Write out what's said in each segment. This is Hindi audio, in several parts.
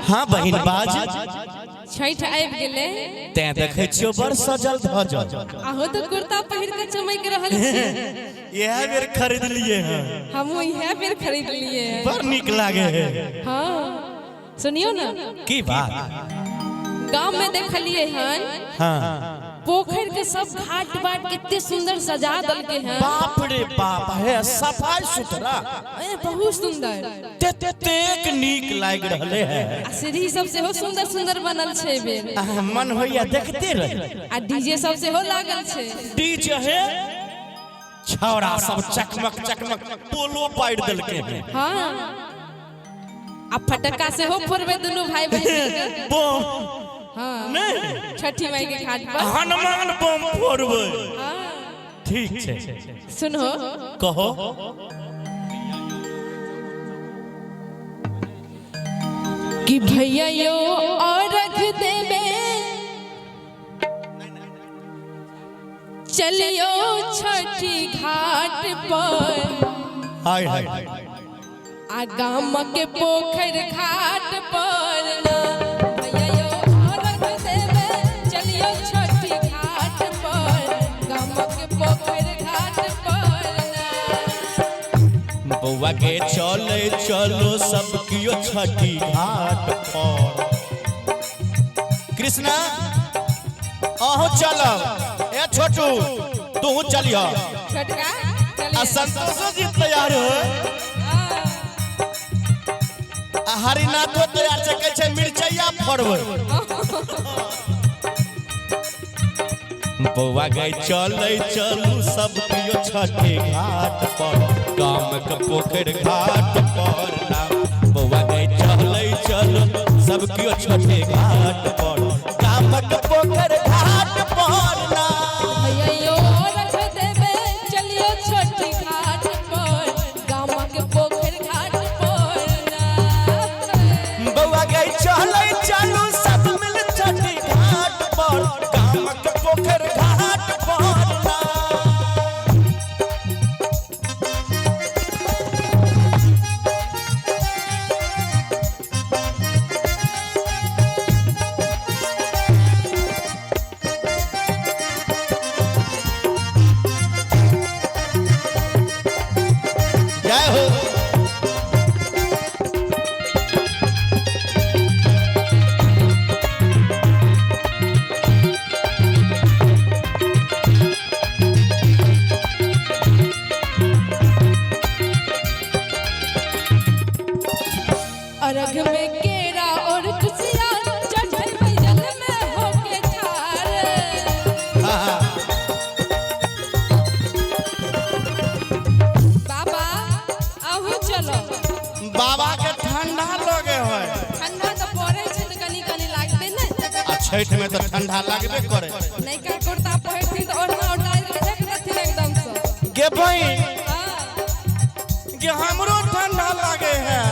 हाँ बहिन बाज छठ आबि गेले ते देखे छियो बड़ सजल धजल आहो तो कुर्ता पहिर के चमक रहल छी। यह बेर खरीद लिए हैं हमहू इहे बेर खरीद लिए हैं। बड़ निक लागे है। हाँ सुनियो ना की बात गांव में देखलिए हन हाँ पोखर के सब घाट बाट कितने सुंदर सजा दल के हैं। बाप रे बाप है सफाई सुथरा बहुत सुंदर तेक नीक लाग रहले है। सीढ़ी सब से हो सुंदर सुंदर बनल छे बेर मन होइया देखते रहे। आ डीजे सब से हो लागल छे डीजे है छौड़ा सब चकमक चकमक पोलो पाइड देल के है। हाँ अब फटक्का से हो फोड़बे दोनों भाई बहन बम हाँ नहीं छठी माई के घाट पर हनुमान बम फोड़बे। हाँ ठीक छे सुनो कहो कि भैया यो और रख देबे चलियो छठी घाट पर हाय हाय आ गाम के पोखर घाट पर ना भैया यो और रख देबे चलियो छठी घाट पर गाम के पोखर घाट पर ना बउआ के चले चलो सब कियो छठी घाट पर। कृष्णा अहो चलो ए छोटू तू चलियो छोटका आ चलिए संतोषो जी तैयार हो आ हरिनाथो तैयार छे कहै छे मिर्चैया फोड़बै। बउआ गई चले चलू सब कियो छठी घाट पर गाम के पोखर घाट पर ना। बउआ गई चले चलू सब कियो छठी घाट पर गाम के पोखर घाट पर ना। भैया यो रख देबे चलियो छठी घाट पर गाम के पोखर घाट पर ना बउआ गई चले चलू सब मिल छठी घाट पर गाम के पोखर घाट पर ना। जय हो अर्घ में केरा और खुशियाँ चढ़े जल में होके ठार बाबा आहू चलो बाबा के ठंडा लगे है। ठंडा तो पड़े छे तो कनी कनी लागबे ना आ छठ में तो ठंडा लगबे करे। नहीं का कुर्ता पहिरती तो ओढ़ना उठाई के देख देथिन एकदम से गे भाई हां कि हमरो ठंडा लगे है।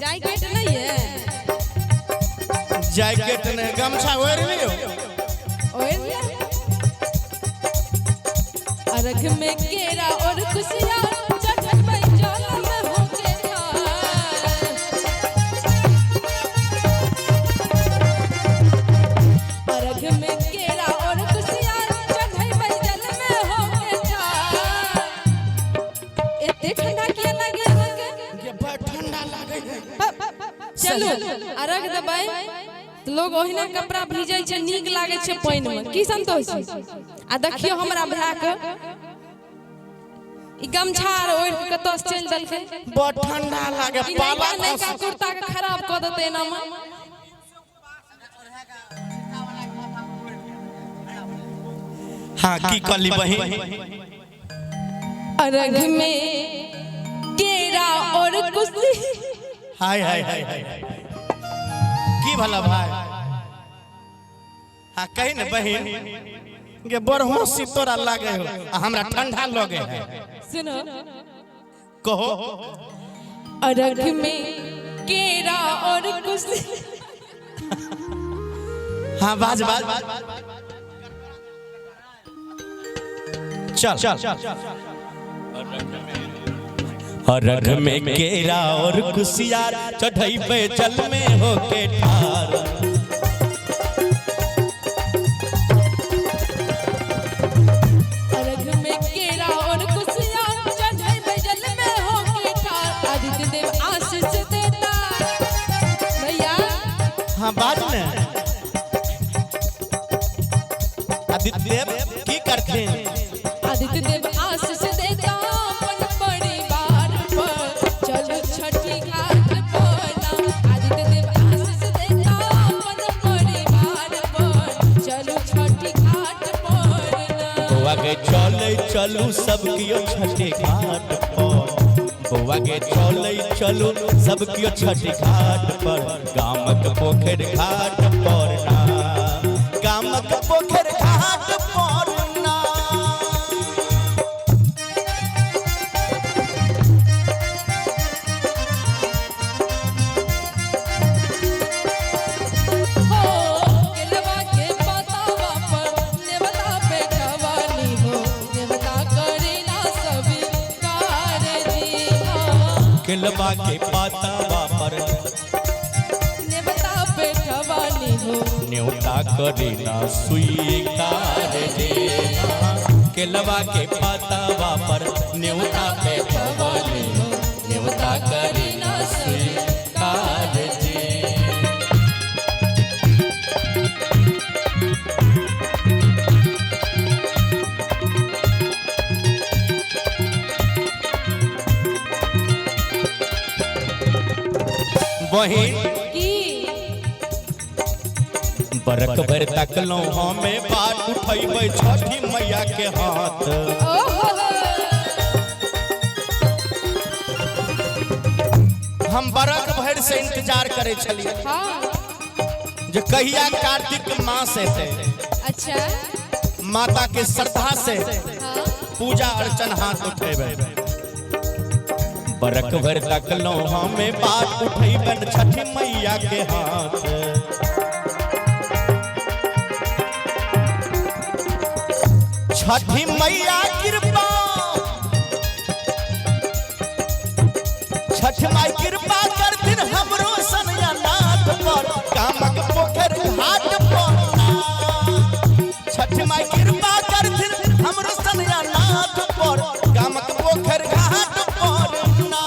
जैकेट नहीं है जैकेट ने गमछा ओढ़ लियो। ओए अर्घ में केरा और खुशियाँ चढ़े जल में होके ठार अर्घ में केरा और खुशियाँ चढ़े जल में होके ठार एते ठंडा किया लगे गे बड़ ठंडा लगे है। चलो अर्घ दबाई तो लोग ओहिना कपड़ा भीजे छे नीक लागे छे पानी में की संतोष आ देखियो हमरा भरा के ई गमछा ओढ़ के कतो से चल दल के बड़ ठंडा लगे पाला नहीं का कुर्ता के खराब कर देते ना में हाँ की कली बहिन अर्घ में केरा और खुशी हाय हाय हाय हाय की भला भाई हाँ कही न बहिन गे बड़ हंसी तोरा लागे हो आ हमरा ठंडा लगे है। सुनो कहो अर्घ में केरा और खुशी हाँ बाज बाज चल अरघ में केरा और कुसियार चढ़ैबे जल में होके ठार। अरघ में केरा और कुसियार चढ़ैबे जल में होके ठार। आदित्य देव आशीष देता भैया। हाँ बात में आदित्य देव की करते हैं? आदित्य देव आशीष देता अपन परिवार पर चलो छठी घाट पर ना। आदित्य देव आशीष देता अपन परिवार पर चलो छठी घाट पर ना। बउआ के चले चलू सब कियो छठी घाट पर। बउआ के चले चलू सब कियो छठी घाट पर। गामक पोखर घाट पर ना, गामक पोखर घाट पर ना। हो केलवा के पतावा पर नेवता पे खवानी हो। नेवता करे ना सभी कारजी हो। केलवा के पातावा पर नेवता पे खवानी हो। न्योता करे ना स्वीकार देना। केलवा के पातावा पर न्योता पे खवानी हो। न्योता करे ना स्वीकार दे। बहिन की बरक भर तकलो हमें बात उठैबै छठी मैया के हाथ। ओहो हम बरक भर से इंतजार करे छलिए हाँ जे कहिया कार्तिक मास एते अच्छा माता के श्रद्धा से हाँ पूजा अर्चन हाथ उठेबै। बरक भर तकलो हमें बात उठैबन छठी मैया के हाथ। छठी मैया कृपा, छठ माई कृपा करथिन हमरो सनया नाथ पर। कामक पोखर घाट पर ना, छठ माई कृपा करथिन हमरो सनया नाथ पर। कामक पोखर घाट पर ना।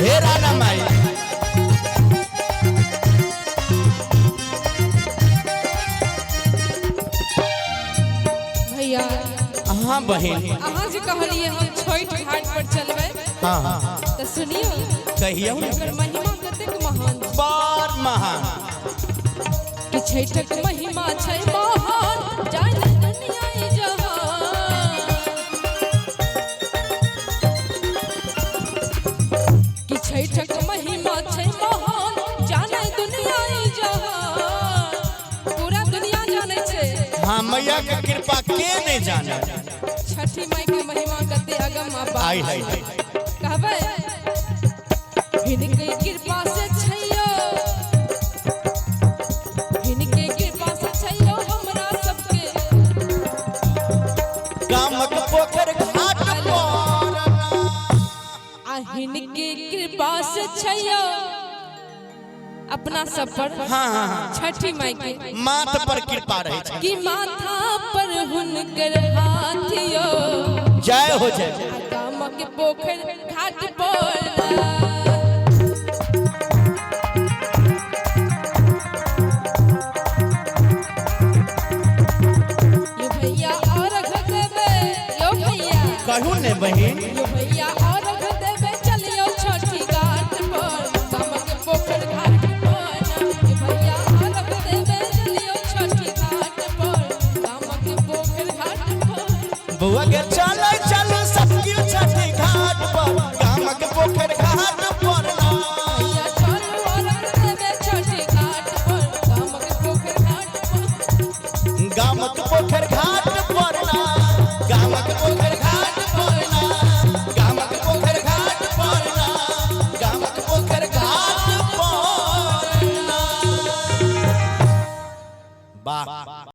हे राना माई भैया हाँ बहिन अहाँ जे कहलिए हम छठ घाट पर चलबै हाँ हाँ तो सुनियो कहियो एकर महिमा कतेक महान छै। बार महान कि छठक महिमा छै महान जाने दुनिया ई जहान। कि छठक महिमा छै महान जाने दुनिया ई जहान। पूरा दुनिया जाने छै हाँ मैया के कृपा के नहीं जाने। छठी माई के महिमा कते अगम आई अपार है कहबै हिनके कृपा से छैयो। हिनके कृपा से छैयो हमरा सबके कामक पोखर घाट पर ना। आ हिनके कृपा से छैयो अपना सब पर हाँ हाँ हाँ छठी माई के माथ पर कृपा रहे छै। कि माथा पर हुनकर हाथियो। जय हो जय। कामक पोखर घाट पर ना। यो भैया और देवे यो भैया कहू ने बहिन यो भैया और देवे चलियो छठी घाट पर। कामक पोखर घाट पर ना। यो भैया और देवे चलियो छठी घाट पर। कामक पोखर घाट पर बउआ के चलो चलो सब कियो छठी घाट पर। कामक पोखर घाट पर ना। भैया चलो और देवे छठी घाट गामक पोखर